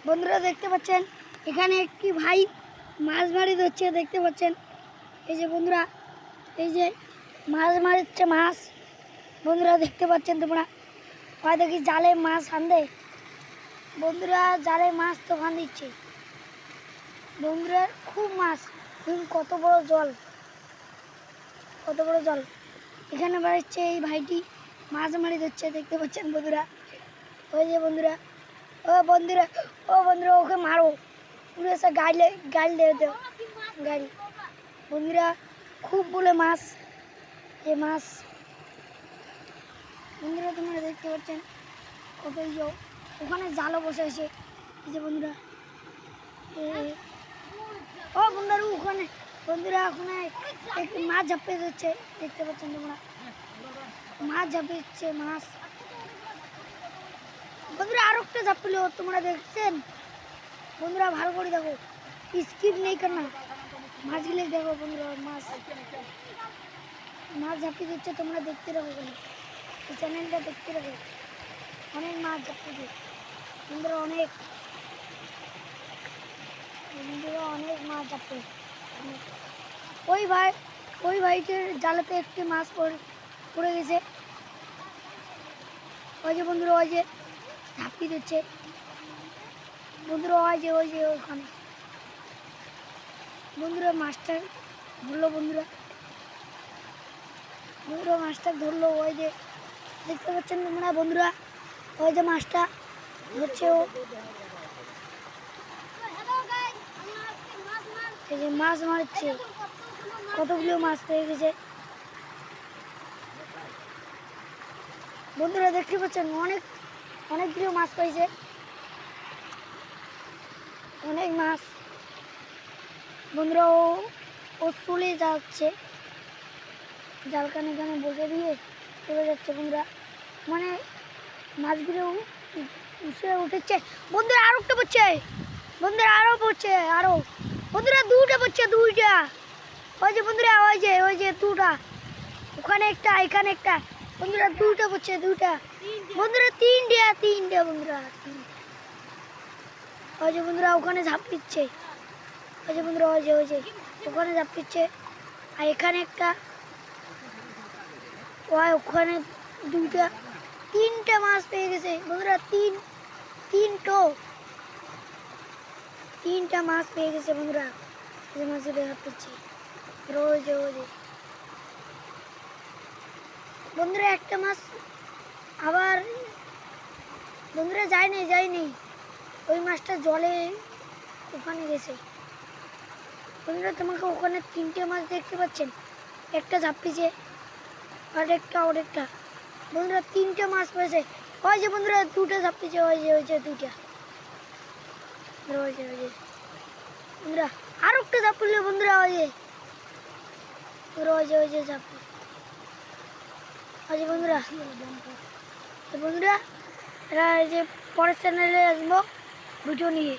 বন্ধুরা দেখতে পাচ্ছেন এখানে একটি ভাই মাছ মারি ধরছে, দেখতে পাচ্ছেন। এই যে বন্ধুরা, এই যে মাছ মারছে, মাছ বন্ধুরা দেখতে পাচ্ছেন তোমরা। ওই দেখি জালে মাছ ফান্দে বন্ধুরা, জালে মাছ তো ফান দিচ্ছে বন্ধুরা, খুব মাছ। কত বড় জল, কত বড় জল। এখানে বেড়াচ্ছে এই ভাইটি, মাছ মারি ধরছে, দেখতে পাচ্ছেন বন্ধুরা। ওই যে বন্ধুরা, ও বন্ধুরা, ও বন্ধুরা ওকে মারো, পুরো এসে গাড়ি দিয়ে দেও গাড়ি। বন্ধুরা খুব বলে মাছ, এই মাছ বন্ধুরা তোমরা দেখতে পাচ্ছেন কত। ওখানে জালও বসে আছে, এই যে বন্ধুরা। ও বন্ধুরা ওখানে, বন্ধুরা ওখানে মাছ ঝাঁপিয়ে দিচ্ছে, দেখতে পাচ্ছেন তোমরা। মাছ ঝাঁপিয়েছে মাছ বন্ধুরা, আরো একটা ঝাঁপিল, তোমরা দেখছেন বন্ধুরা। ভালো করে দেখো, স্কিপ নেই কেন, মাছগুলো দেখো বন্ধুরা। মাছ ঝাঁপিয়ে দিচ্ছে, তোমরা দেখতে রাখো কেন, এই চ্যানেলটা দেখতে রাখো। অনেক মাছ ঝাঁপিয়ে দিচ্ছে বন্ধুরা, অনেক বন্ধুরা, অনেক মাছ ঝাঁপিয়ে। ওই ভাইটির জালেতে একটি মাছ পড়ে গেছে। ওই যে বন্ধুরা, ওই যে ঝাঁপিয়ে দিচ্ছে বন্ধুরা, ওই যে ওখানে বন্ধুরা মাছটা ধরলো বন্ধুরা। মাছটা ধরলো, ওই যে দেখতে পাচ্ছেন তোমরা বন্ধুরা। ওই যে মাছটা ধরছে ও, এই যে মাছ মারছে, কতগুলো মাছ পেয়ে গেছে বন্ধুরা, দেখতে পাচ্ছেন। অনেকগুলো মাছ পাইছে, অনেক মাছ বন্ধুরা। ও চলে যাচ্ছে, জালখানে এখানে বসে দিয়ে চলে যাচ্ছে বন্ধুরা। মানে মাছগুলো উঠেছে বন্ধুরা, আরো একটা পড়ছে বন্ধুরা, আরো পড়ছে, আরো বন্ধুরা দুটা পড়ছে, দুইটা। ওই যে বন্ধুরা, ওই যে দুটা, ওখানে একটা, এখানে একটা বন্ধুরা, দুটা পড়ছে, দুটা বন্ধুরা, তিনটা বন্ধুরা। ওই যে বন্ধুরা ওখানে ঝাঁপ দিচ্ছে, ওই যে বন্ধুরা, ওই যে ওখানে ঝাঁপ দিচ্ছে। আর এখানে একটা, ওখানে দুইটা, তিনটা মাছ পেয়ে গেছে বন্ধুরা। তিনটা মাছ পেয়ে গেছে বন্ধুরা, যে মাছগুলো ঝাঁপ দিচ্ছে। ওই যে বন্ধুরা একটা মাছ আবার বন্ধুরা যায়নি, ওই মাছটা জলে ওখানে গেছে বন্ধুরা। তোমাকে ওখানে তিনটে মাছ দেখতে পাচ্ছেন, একটা ঝাঁপিয়েছে, আরেকটা বন্ধুরা, তিনটে মাছ পেয়েছে। ওই যে বন্ধুরা দুটো ঝাঁপিয়েছে, ওই যে দুইটা বন্ধুরা। আর একটা ঝাঁপিল বন্ধুরা, ওই যে ঝাঁপি, ওই যে বন্ধুরা। বন্ধুরা এই যে পরের চ্যানেলে আসবো ভিডিও নিয়ে।